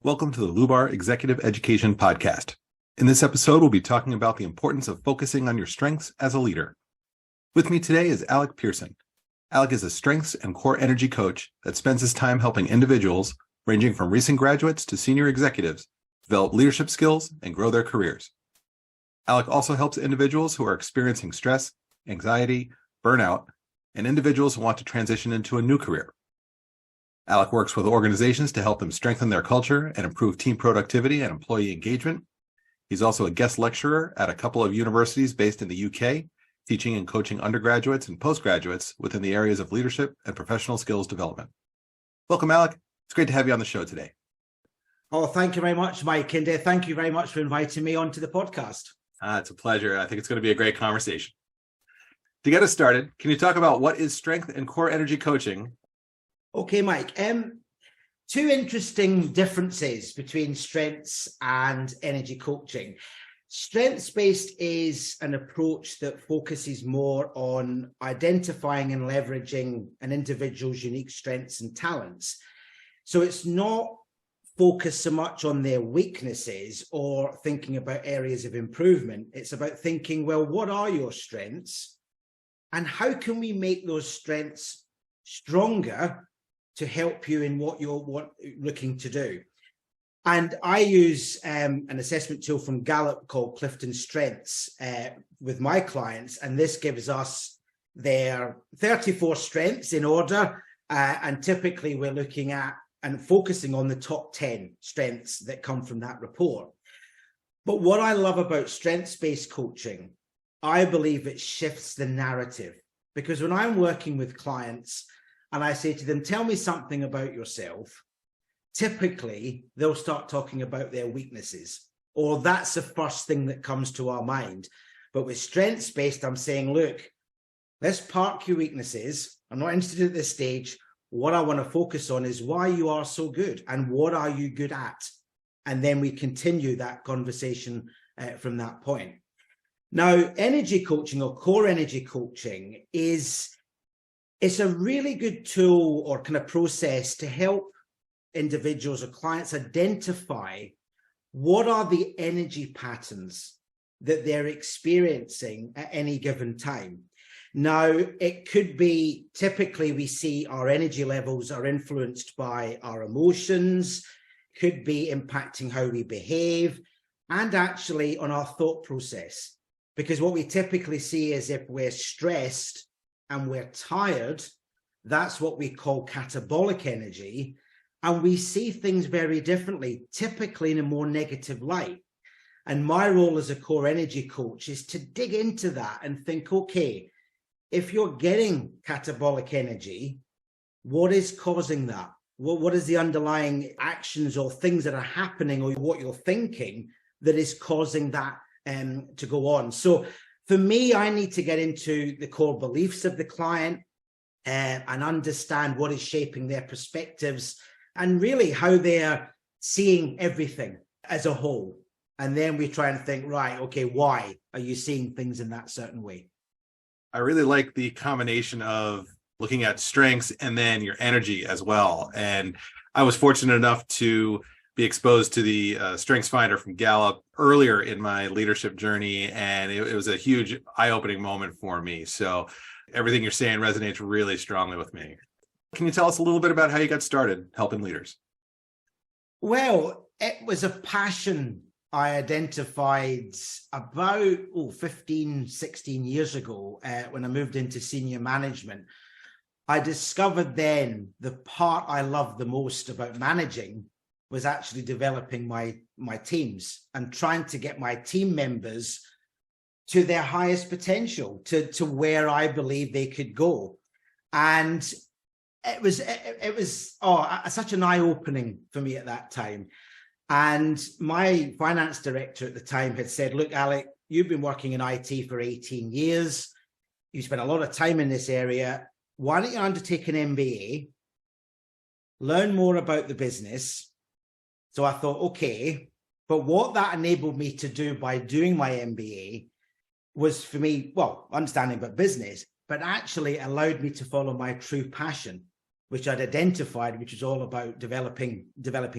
Welcome to the Lubar Executive Education podcast. In this episode, we'll be talking about the importance of focusing on your strengths as a leader. With me today is Alec Pearson. Alec is a strengths and core energy coach that spends his time helping individuals, ranging from recent graduates to senior executives, develop leadership skills and grow their careers. Alec also helps individuals who are experiencing stress, anxiety, burnout, and individuals who want to transition into a new career. Alec works with organizations to help them strengthen their culture and improve team productivity and employee engagement. He's also a guest lecturer at a couple of universities based in the UK, teaching and coaching undergraduates and postgraduates within the areas of leadership and professional skills development. Welcome, Alec. It's great to have you on the show today. Oh, thank you very much, Mike. And thank you very much for inviting me onto the podcast. It's a pleasure. I think it's going to be a great conversation. To get us started, can you talk about what is strength and core energy coaching? Okay, Mike. Two interesting differences between strengths and energy coaching. Strengths-based is an approach that focuses more on identifying and leveraging an individual's unique strengths and talents. So it's not focused so much on their weaknesses or thinking about areas of improvement. It's about thinking, well, what are your strengths and how can we make those strengths stronger to help you in what you're looking to do? And I use an assessment tool from Gallup called Clifton Strengths with my clients, and this gives us their 34 strengths in order, and typically we're looking at and focusing on the top 10 strengths that come from that report. But what I love about strengths-based coaching, I believe it shifts the narrative, because when I'm working with clients and I say to them, tell me something about yourself, typically they'll start talking about their weaknesses, or that's the first thing that comes to our mind. But with strengths-based, I'm saying, look, let's park your weaknesses. I'm not interested at this stage. What I want to focus on is why you are so good and what are you good at? And then we continue that conversation from that point. Now, energy coaching or core energy coaching it's a really good tool or kind of process to help individuals or clients identify what are the energy patterns that they're experiencing at any given time. Now, it could be, typically we see our energy levels are influenced by our emotions, could be impacting how we behave, and actually on our thought process. Because what we typically see is if we're stressed and we're tired, that's what we call catabolic energy. And we see things very differently, typically in a more negative light. And my role as a core energy coach is to dig into that and think, okay, if you're getting catabolic energy, what is causing that? What is the underlying actions or things that are happening or what you're thinking that is causing that to go on? So for me, I need to get into the core beliefs of the client and understand what is shaping their perspectives and really how they're seeing everything as a whole. And then we try and think, right, okay, why are you seeing things in that certain way? I really like the combination of looking at strengths and then your energy as well. And I was fortunate enough to be exposed to the Strengths Finder from Gallup earlier in my leadership journey, and it was a huge eye-opening moment for me. So everything you're saying resonates really strongly with me. Can you tell us a little bit about how you got started helping leaders? Well, it was a passion I identified about 15, 16 years ago when I moved into senior management. I discovered then the part I loved the most about managing was actually developing my teams and trying to get my team members to their highest potential, to where I believe they could go. And it was such an eye-opening for me at that time. And my finance director at the time had said, look, Alec, you've been working in IT for 18 years. You spent a lot of time in this area. Why don't you undertake an MBA, learn more about the business? So I thought, okay, but what that enabled me to do by doing my MBA was for me, well, understanding about business, but actually allowed me to follow my true passion. which I'd identified, which was all about developing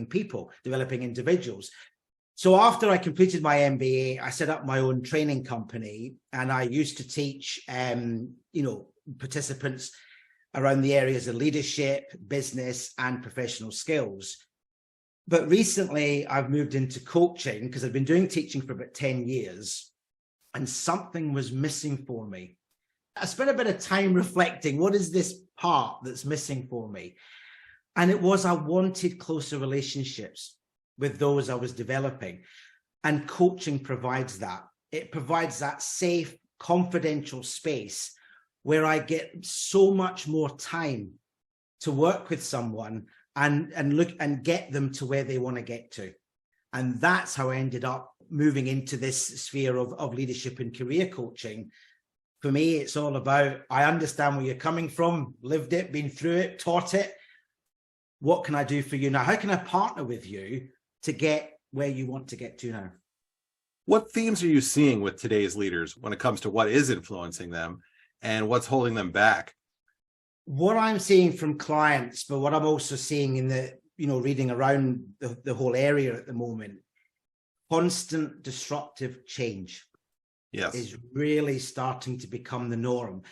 people, developing individuals. So after I completed my MBA, I set up my own training company, and I used to teach, participants around the areas of leadership, business, and professional skills. But recently I've moved into coaching because I've been doing teaching for about 10 years and something was missing for me. I spent a bit of time reflecting, what is this part that's missing for me? And it was I wanted closer relationships with those I was developing. And coaching provides that. It provides that safe, confidential space where I get so much more time to work with someone and look and get them to where they want to get to. And that's how I ended up moving into this sphere of leadership and career coaching. For me, it's all about, I understand where you're coming from, lived it, been through it, taught it. What can I do for you now? How can I partner with you to get where you want to get to now? What themes are you seeing with today's leaders when it comes to what is influencing them and what's holding them back? What I'm seeing from clients, but what I'm also seeing in the, reading around the whole area at the moment, constant disruptive change is really starting to become the norm.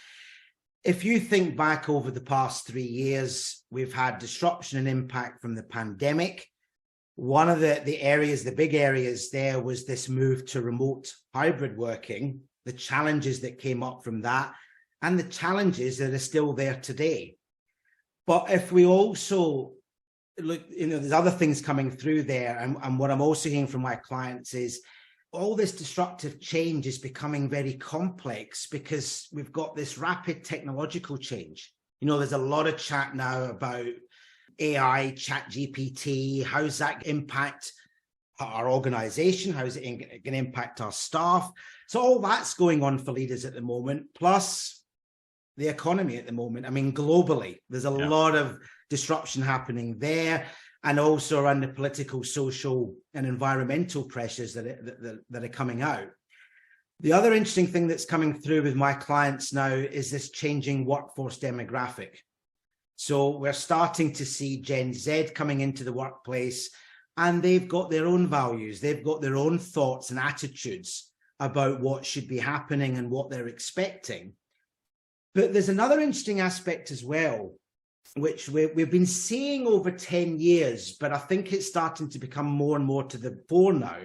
If you think back over the past 3 years, we've had disruption and impact from the pandemic. One of the big areas there was this move to remote hybrid working, the challenges that came up from that, and the challenges that are still there today. But if we also look, there's other things coming through there. And what I'm also hearing from my clients is all this disruptive change is becoming very complex because we've got this rapid technological change. There's a lot of chat now about AI, chat GPT, how's that impact our organization? How is it going to impact our staff? So all that's going on for leaders at the moment, plus the economy at the moment. I mean, globally, there's a lot of disruption happening there, and also around the political, social, and environmental pressures that are coming out. The other interesting thing that's coming through with my clients now is this changing workforce demographic. So we're starting to see Gen Z coming into the workplace, and they've got their own values. They've got their own thoughts and attitudes about what should be happening and what they're expecting. But there's another interesting aspect as well, which we've been seeing over 10 years, but I think it's starting to become more and more to the fore now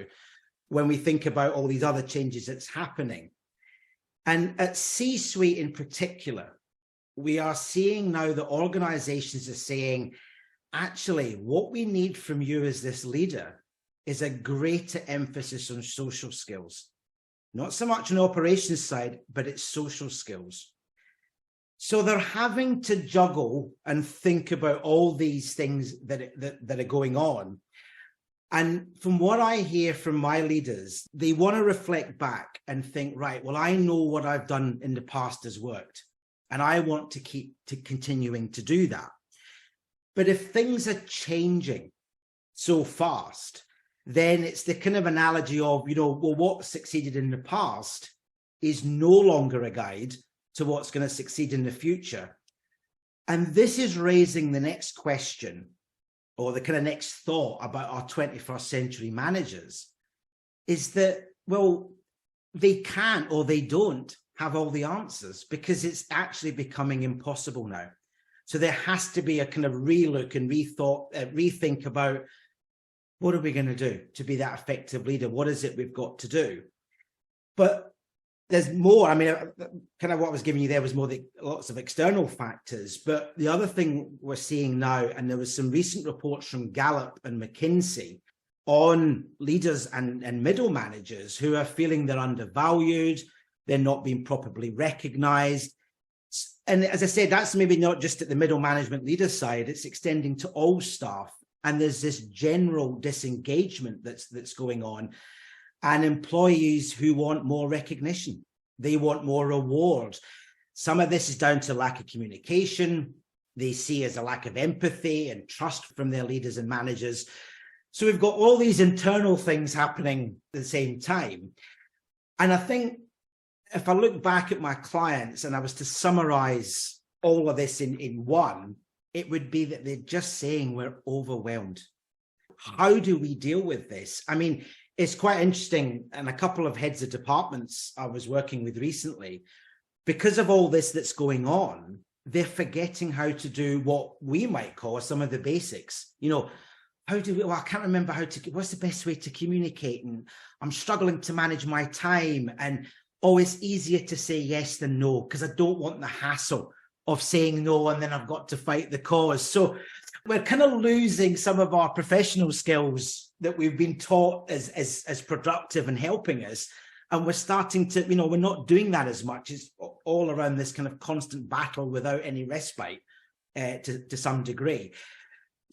when we think about all these other changes that's happening. And at C-suite in particular, we are seeing now that organizations are saying, actually, what we need from you as this leader is a greater emphasis on social skills. Not so much on the operations side, but it's social skills. So they're having to juggle and think about all these things that are going on. And from what I hear from my leaders, they want to reflect back and think, right, well, I know what I've done in the past has worked, and I want to keep continuing to do that. But if things are changing so fast, then it's the kind of analogy of, well, what succeeded in the past is no longer a guide to what's going to succeed in the future. And this is raising the next question, or the kind of next thought about our 21st century managers, is that, well, they can't or they don't have all the answers because it's actually becoming impossible now. So there has to be a kind of relook and rethink about, what are we going to do to be that effective leader? What is it we've got to do? But there's more. I mean, kind of what I was giving you there was more lots of external factors. But the other thing we're seeing now, and there was some recent reports from Gallup and McKinsey on leaders and middle managers who are feeling they're undervalued, they're not being properly recognized. And as I said, that's maybe not just at the middle management leader side, it's extending to all staff. And there's this general disengagement that's going on. And employees who want more recognition, they want more reward. Some of this is down to lack of communication. They see as a lack of empathy and trust from their leaders and managers. So we've got all these internal things happening at the same time. And I think if I look back at my clients and I was to summarize all of this in one, it would be that they're just saying we're overwhelmed. How do we deal with this? I mean, it's quite interesting. And a couple of heads of departments I was working with recently, because of all this that's going on, they're forgetting how to do what we might call some of the basics. You know, I can't remember what's the best way to communicate? And I'm struggling to manage my time. And, it's easier to say yes than no, because I don't want the hassle of saying no, and then I've got to fight the cause. So we're kind of losing some of our professional skills that we've been taught as productive and helping us. And we're starting to, we're not doing that as much. It's all around this kind of constant battle without any respite to some degree.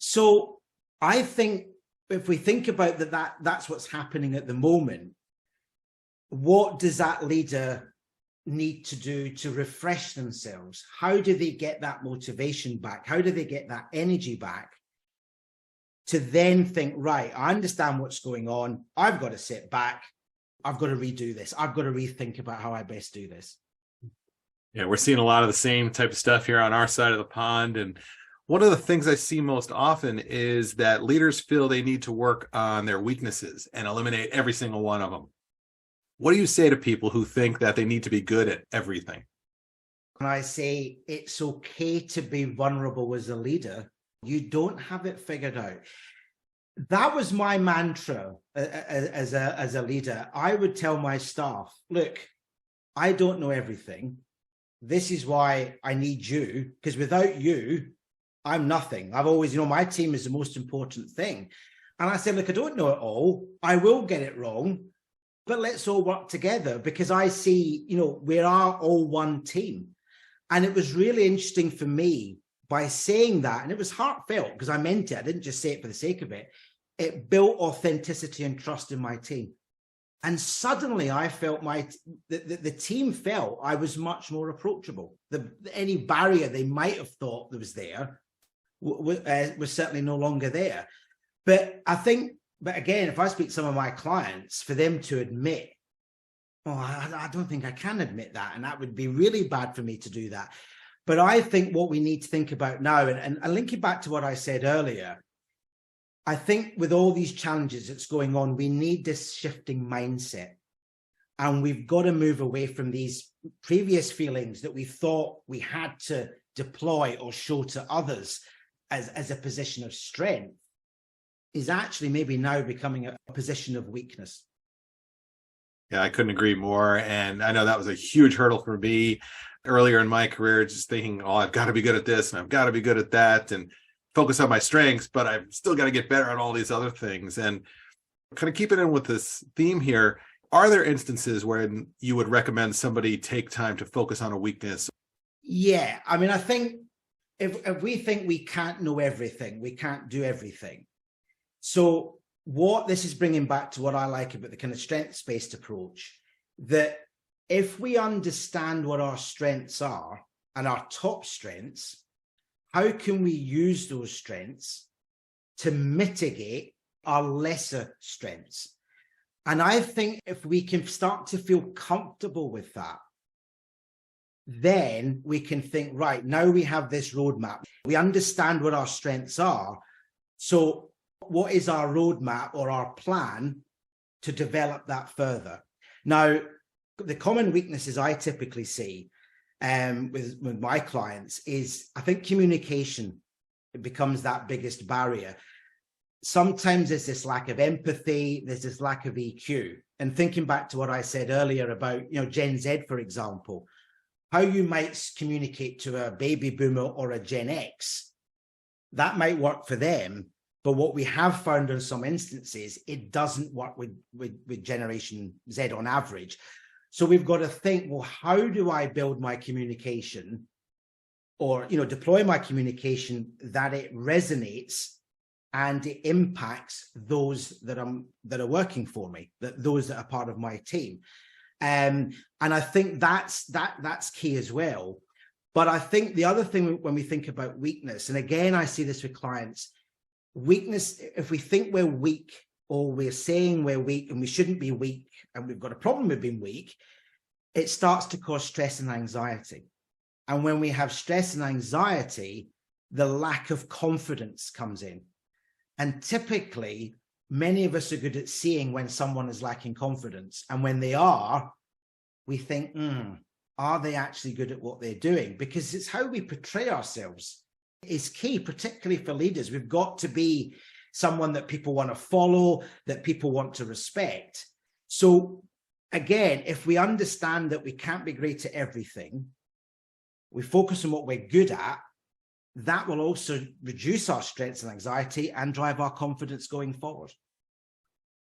So I think if we think about that's what's happening at the moment, what does that leader need to do to refresh themselves? How do they get that motivation back? How do they get that energy back to then think, right, I understand what's going on. I've got to sit back. I've got to redo this. I've got to rethink about how I best do this. Yeah, we're seeing a lot of the same type of stuff here on our side of the pond. And one of the things I see most often is that leaders feel they need to work on their weaknesses and eliminate every single one of them. What do you say to people who think that they need to be good at everything? When I say it's okay to be vulnerable as a leader, you don't have it figured out. That was my mantra as a leader. I would tell my staff, look, I don't know everything. This is why I need you, because without you, I'm nothing. I've always, my team is the most important thing. And I said, look, I don't know it all. I will get it wrong. But let's all work together, because I see, we are all one team. And it was really interesting for me by saying that, and it was heartfelt because I meant it. I didn't just say it for the sake of it. It built authenticity and trust in my team. And suddenly I felt the team felt I was much more approachable. Any barrier they might have thought that was there was certainly no longer there. But again, if I speak to some of my clients, for them to admit, I don't think I can admit that. And that would be really bad for me to do that. But I think what we need to think about now, and linking back to what I said earlier, I think with all these challenges that's going on, we need this shifting mindset. And we've got to move away from these previous feelings that we thought we had to deploy or show to others as a position of strength, is actually maybe now becoming a position of weakness. Yeah, I couldn't agree more. And I know that was a huge hurdle for me earlier in my career, just thinking, I've got to be good at this and I've got to be good at that and focus on my strengths, but I've still got to get better at all these other things. And kind of keeping in with this theme here, are there instances where you would recommend somebody take time to focus on a weakness? Yeah, I mean, I think if we think we can't know everything, we can't do everything. So what this is bringing back to what I like about the kind of strengths-based approach, that if we understand what our strengths are and our top strengths, how can we use those strengths to mitigate our lesser strengths? And I think if we can start to feel comfortable with that, then we can think, right, now we have this roadmap. We understand what our strengths are. So what is our roadmap or our plan to develop that further? Now, the common weaknesses I typically see with my clients is, I think communication, it becomes that biggest barrier. Sometimes there's this lack of empathy, there's this lack of EQ. And thinking back to what I said earlier about, Gen Z, for example, how you might communicate to a baby boomer or a Gen X, that might work for them. But what we have found in some instances, it doesn't work with Generation Z on average. So we've got to think, well, how do I build my communication or, deploy my communication that it resonates and it impacts those that are working for me, those that are part of my team. And I think that's key as well. But I think the other thing when we think about weakness, and again, I see this with clients, weakness, if we think we're weak or we're saying we're weak and we shouldn't be weak and we've got a problem with being weak, it starts to cause stress and anxiety. And when we have stress and anxiety, the lack of confidence comes in. And typically, many of us are good at seeing when someone is lacking confidence. And when they are, we think, are they actually good at what they're doing? Because it's how we portray ourselves is key, particularly for leaders. We've got to be someone that people want to follow, that people want to respect. So again, if we understand that we can't be great at everything, we focus on what we're good at, that will also reduce our stress and anxiety and drive our confidence going forward.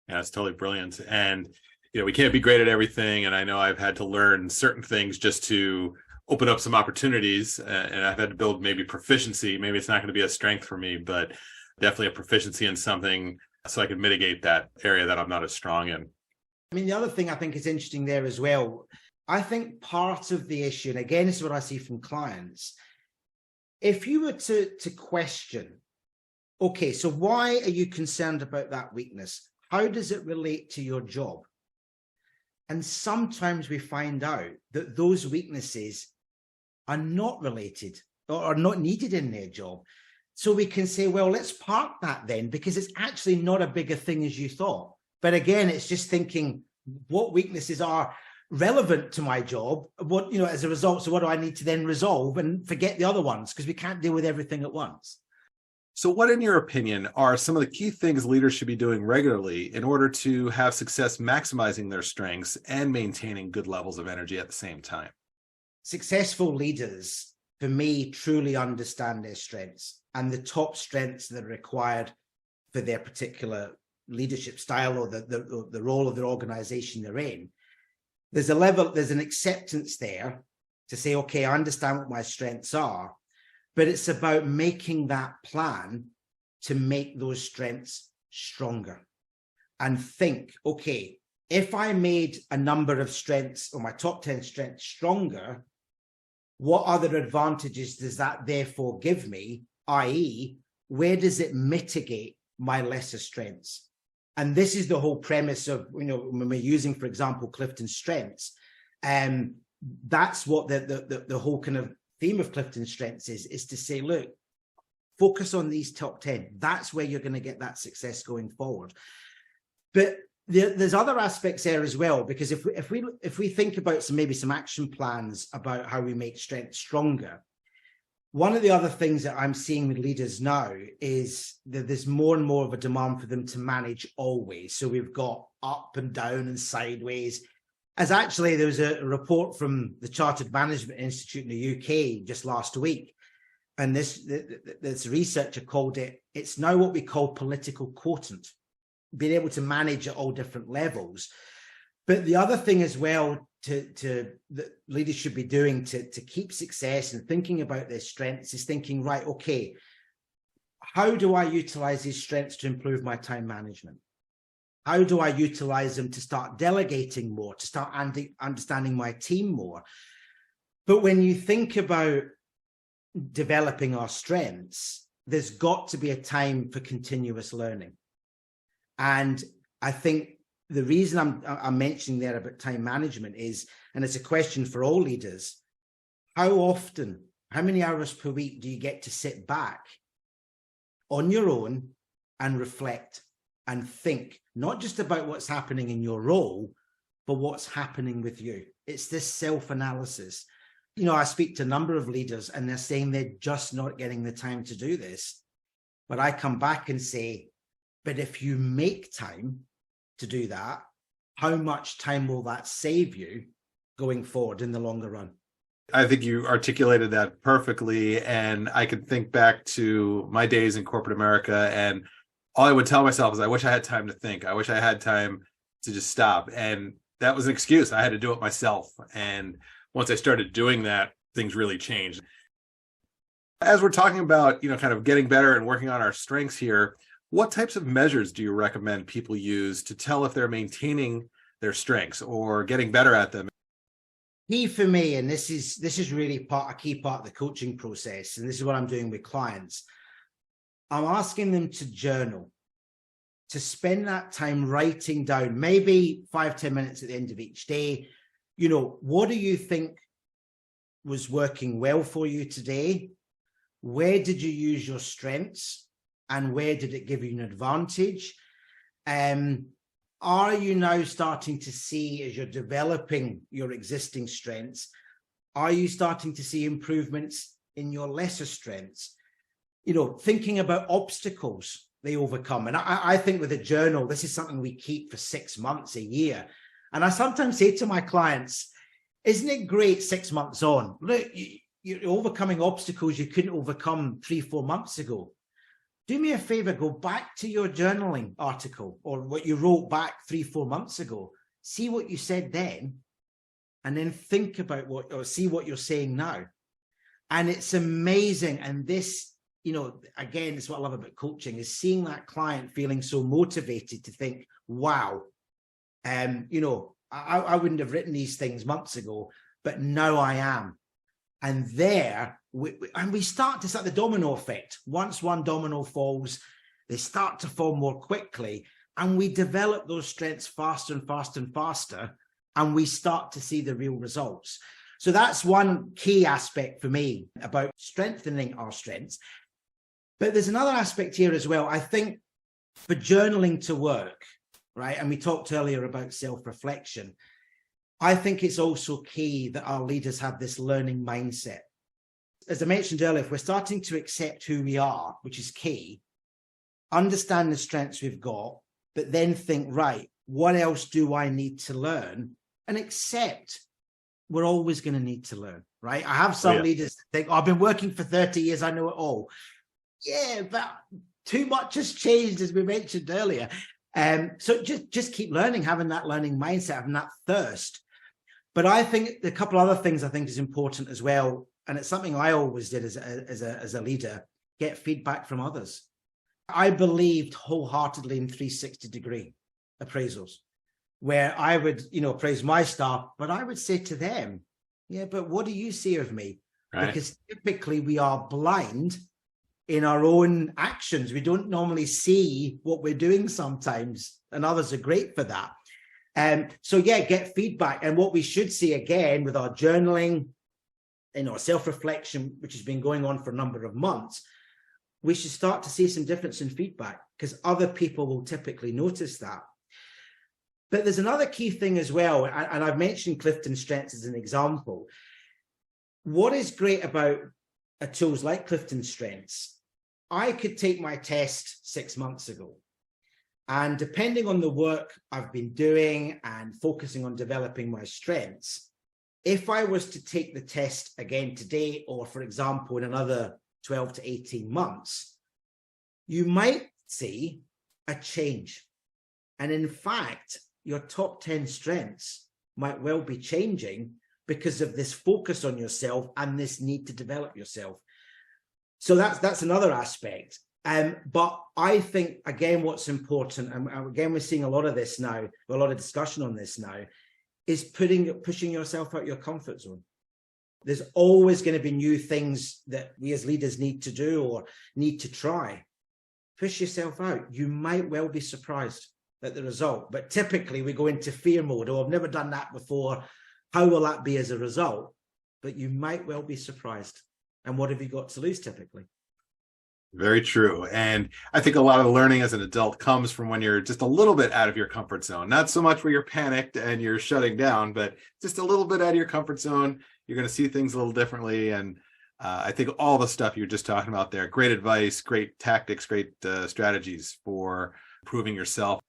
Yeah, it's totally brilliant. And, we can't be great at everything. And I know I've had to learn certain things just to open up some opportunities. And I've had to build maybe proficiency. Maybe it's not going to be a strength for me, but definitely a proficiency in something so I can mitigate that area that I'm not as strong in. I mean, the other thing I think is interesting there as well, I think part of the issue, and again, this is what I see from clients, if you were to question, okay, so why are you concerned about that weakness? How does it relate to your job? And sometimes we find out that those weaknesses are not related or are not needed in their job. So we can say, well, let's park that then, because it's actually not a bigger thing as you thought. But again, it's just thinking what weaknesses are relevant to my job, what, as a result, so what do I need to then resolve and forget the other ones, because we can't deal with everything at once. So what, in your opinion, are some of the key things leaders should be doing regularly in order to have success maximizing their strengths and maintaining good levels of energy at the same time? Successful leaders, for me, truly understand their strengths and the top strengths that are required for their particular leadership style or the role of their organization they're in. There's an acceptance there to say, okay, I understand what my strengths are, but it's about making that plan to make those strengths stronger and think, okay, if I made a number of strengths or my top 10 strengths stronger, what other advantages does that therefore give me? i.e., where does it mitigate my lesser strengths? And this is the whole premise of, when we're using, for example, Clifton's strengths, that's what the whole kind of theme of Clifton's strengths is to say, look, focus on these top 10. That's where you're going to get that success going forward. But there's other aspects there as well, because if we think about some action plans about how we make strength stronger, one of the other things that I'm seeing with leaders now is that there's more and more of a demand for them to manage always. So we've got up and down and sideways. As actually, there was a report from the Chartered Management Institute in the UK just last week, and this researcher called it's now what we call political quotient, being able to manage at all different levels. But the other thing as well that leaders should be doing to keep success and thinking about their strengths is thinking, right, okay, how do I utilize these strengths to improve my time management? How do I utilize them to start delegating more, to start understanding my team more? But when you think about developing our strengths, there's got to be a time for continuous learning. And I think the reason I'm mentioning there about time management is, and it's a question for all leaders, how many hours per week do you get to sit back on your own and reflect and think, not just about what's happening in your role, but what's happening with you? It's this self-analysis. I speak to a number of leaders and they're saying they're just not getting the time to do this. But I come back and say, but if you make time to do that, how much time will that save you going forward in the longer run? I think you articulated that perfectly. And I could think back to my days in corporate America, and all I would tell myself is, I wish I had time to think. I wish I had time to just stop. And that was an excuse. I had to do it myself. And once I started doing that, things really changed. As we're talking about, kind of getting better and working on our strengths here, what types of measures do you recommend people use to tell if they're maintaining their strengths or getting better at them? Key for me, and this is really a key part of the coaching process, and this is what I'm doing with clients, I'm asking them to journal, to spend that time writing down, maybe 5-10 minutes at the end of each day. What do you think was working well for you today? Where did you use your strengths and where did it give you an advantage? Are you now starting to see, as you're developing your existing strengths, are you starting to see improvements in your lesser strengths? Thinking about obstacles they overcome. And I think with a journal, this is something we keep for 6 months, a year. And I sometimes say to my clients, isn't it great 6 months on? Look, you're overcoming obstacles you couldn't overcome 3-4 months ago. Do me a favor, go back to your journaling article or what you wrote back 3-4 months ago. See what you said then, and then think about see what you're saying now. And it's amazing. And this, again, it's what I love about coaching, is seeing that client feeling so motivated to think, wow, I wouldn't have written these things months ago, but now I am. And we start to set the domino effect. Once one domino falls, they start to fall more quickly, and we develop those strengths faster and faster and faster, and we start to see the real results. So that's one key aspect for me about strengthening our strengths. But there's another aspect here as well. I think for journaling to work, right, and we talked earlier about self-reflection, I think it's also key that our leaders have this learning mindset. As I mentioned earlier, if we're starting to accept who we are, which is key, understand the strengths we've got, but then think, right, what else do I need to learn? And accept we're always going to need to learn, right? I have some leaders that think, I've been working for 30 years, I know it all. Yeah, but too much has changed, as we mentioned earlier. So just keep learning, having that learning mindset, having that thirst. But I think a couple other things I think is important as well, and it's something I always did as a leader, get feedback from others. I believed wholeheartedly in 360-degree appraisals, where I would, appraise my staff, but I would say to them, yeah, but what do you see of me? Right. Because typically we are blind in our own actions. We don't normally see what we're doing sometimes, and others are great for that. So get feedback. And what we should see again with our journaling, self-reflection, which has been going on for a number of months, we should start to see some difference in feedback because other people will typically notice that. But there's another key thing as well, and I've mentioned Clifton Strengths as an example. What is great about tools like Clifton Strengths, I could take my test 6 months ago. And depending on the work I've been doing and focusing on developing my strengths, if I was to take the test again today, or for example, in another 12 to 18 months, you might see a change. And in fact, your top 10 strengths might well be changing because of this focus on yourself and this need to develop yourself. So that's another aspect. But I think, again, what's important, and again, we're seeing a lot of this now, a lot of discussion on this now, is pushing yourself out your comfort zone. There's always going to be new things that we as leaders need to do or need to try. Push yourself out. You might well be surprised at the result, but typically we go into fear mode. Oh, I've never done that before. How will that be as a result? But you might well be surprised. And what have you got to lose typically? Very true. And I think a lot of learning as an adult comes from when you're just a little bit out of your comfort zone. Not so much where you're panicked and you're shutting down, but just a little bit out of your comfort zone. You're going to see things a little differently. And I think all the stuff you're just talking about there, great advice, great tactics, great strategies for improving yourself.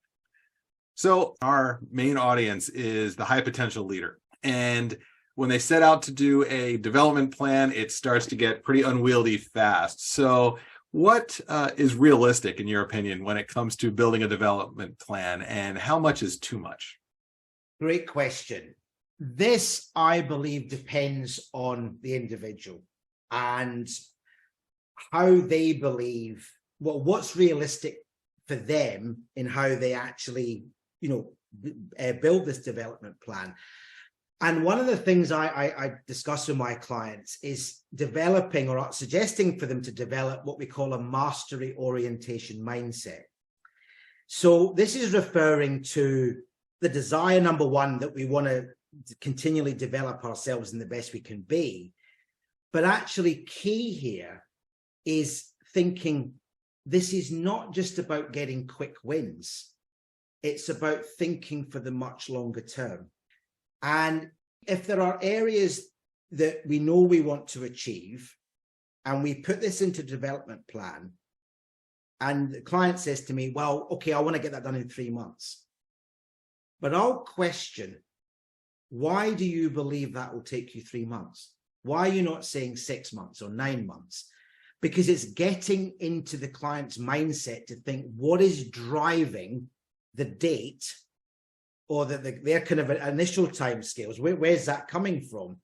So our main audience is the high potential leader. And when they set out to do a development plan, it starts to get pretty unwieldy fast. So what is realistic, in your opinion, when it comes to building a development plan, and how much is too much? Great question. This, I believe, depends on the individual and how they believe, well, what's realistic for them in how they actually, build this development plan. And one of the things I discuss with my clients is developing or suggesting for them to develop what we call a mastery orientation mindset. So this is referring to the desire, number one, that we want to continually develop ourselves in the best we can be. But actually key here is thinking this is not just about getting quick wins. It's about thinking for the much longer term. And if there are areas that we know we want to achieve, and we put this into development plan, and the client says to me, well, okay, I want to get that done in 3 months. But I'll question, why do you believe that will take you 3 months? Why are you not saying 6 months or 9 months? Because it's getting into the client's mindset to think, what is driving the date or their kind of initial timescales? Where's that coming from?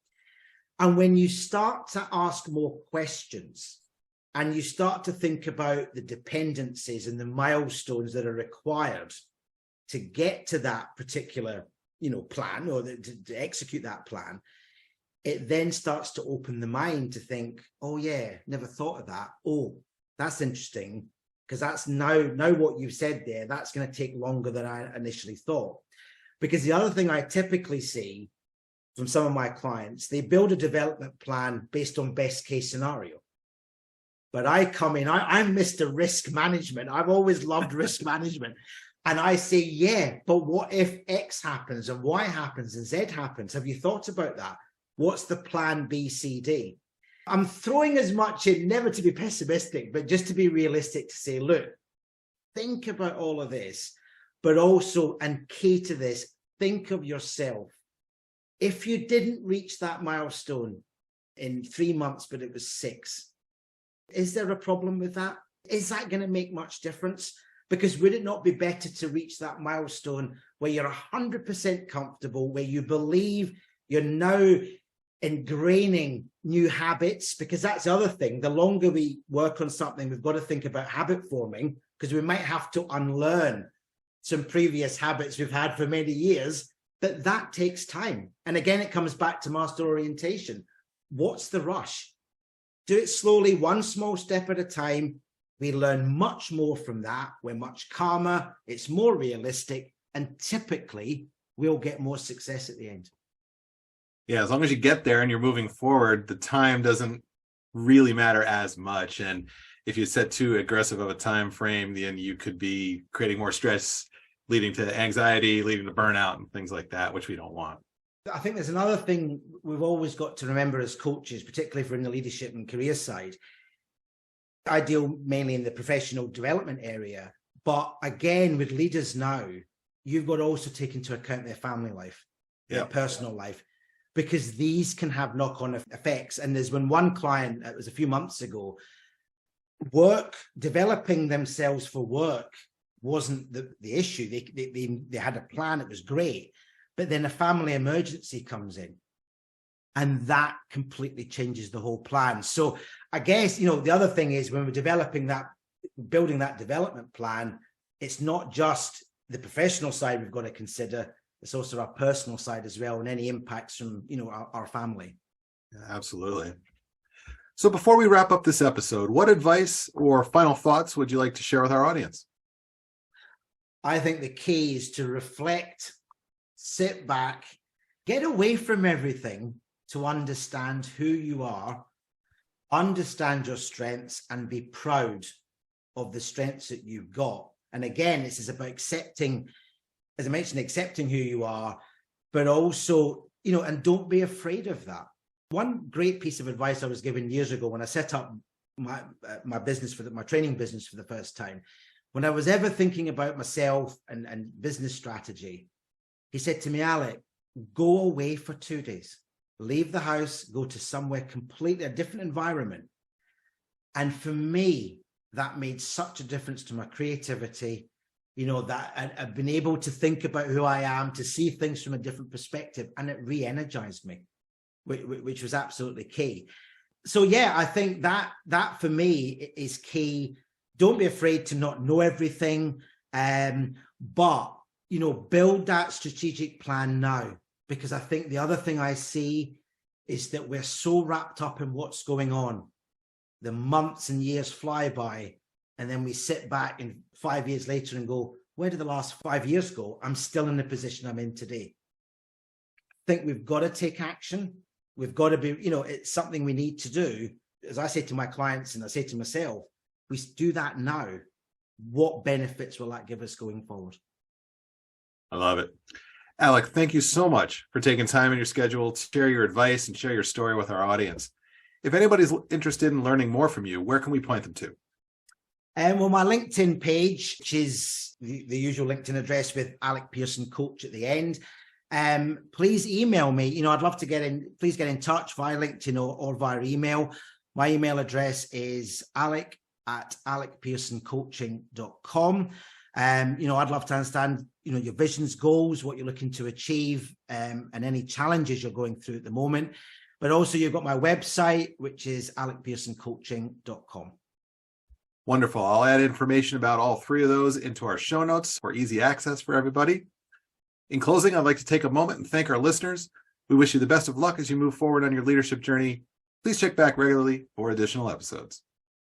And when you start to ask more questions and you start to think about the dependencies and the milestones that are required to get to that particular, plan or to execute that plan, it then starts to open the mind to think, oh yeah, never thought of that. Oh, that's interesting, because that's now what you've said there, that's going to take longer than I initially thought. Because the other thing I typically see from some of my clients, they build a development plan based on best case scenario. But I come in, I'm Mr. Risk Management. I've always loved risk management. And I say, yeah, but what if X happens and Y happens and Z happens? Have you thought about that? What's the plan B, C, D? I'm throwing as much in, never to be pessimistic, but just to be realistic, to say, look, think about all of this, but also, and key to this, think of yourself. If you didn't reach that milestone in 3 months, but it was 6, is there a problem with that? Is that going to make much difference? Because would it not be better to reach that milestone where you're 100% comfortable, where you believe you're now ingraining new habits? Because that's the other thing. The longer we work on something, we've got to think about habit forming, because we might have to unlearn some previous habits we've had for many years, but that takes time. And again, it comes back to master orientation. What's the rush? Do it slowly, one small step at a time. We learn much more from that. We're much calmer. It's more realistic. And typically, we'll get more success at the end. Yeah, as long as you get there and you're moving forward, the time doesn't really matter as much. And if you set too aggressive of a time frame, then you could be creating more stress, leading to anxiety, leading to burnout and things like that, which we don't want. I think there's another thing we've always got to remember as coaches, particularly if we're in the leadership and career side. I deal mainly in the professional development area, but again, with leaders now, you've got to also take into account their family life, their personal life, because these can have knock-on effects. And there's been one client, it was a few months ago, developing themselves for work wasn't the issue. They had a plan, it was great, but then a family emergency comes in. And that completely changes the whole plan. So I guess, the other thing is when we're building that development plan, it's not just the professional side we've got to consider, it's also our personal side as well, and any impacts from, our family. Yeah, absolutely. So before we wrap up this episode, what advice or final thoughts would you like to share with our audience? I think the key is to reflect, sit back, get away from everything, to understand who you are, understand your strengths, and be proud of the strengths that you've got. And again, this is about accepting, as I mentioned, accepting who you are, but also, and don't be afraid of that. One great piece of advice I was given years ago when I set up my business my training business for the first time, when I was ever thinking about myself and business strategy, he said to me, Alec, go away for 2 days. Leave the house, go to somewhere completely a different environment. And for me, that made such a difference to my creativity, that I've been able to think about who I am, to see things from a different perspective, and it re-energized me, which was absolutely key. So yeah, I think that for me is key. Don't be afraid to not know everything, but, build that strategic plan now. Because I think the other thing I see is that we're so wrapped up in what's going on. The months and years fly by, and then we sit back and 5 years later and go, where did the last 5 years go? I'm still in the position I'm in today. I think we've got to take action. We've got to be, it's something we need to do, as I say to my clients and I say to myself, we do that now, what benefits will that give us going forward? I love it. Alec, thank you so much for taking time in your schedule to share your advice and share your story with our audience. If anybody's interested in learning more from you, where can we point them to? Well, my LinkedIn page, which is the usual LinkedIn address with Alec Pearson Coach at the end. Please email me. I'd love to please get in touch via LinkedIn or via email. My email address is alec@alecpearsoncoaching.com. I'd love to understand, your visions, goals, what you're looking to achieve, and any challenges you're going through at the moment. But also you've got my website, which is alecpearsoncoaching.com. Wonderful. I'll add information about all three of those into our show notes for easy access for everybody. In closing, I'd like to take a moment and thank our listeners. We wish you the best of luck as you move forward on your leadership journey. Please check back regularly for additional episodes.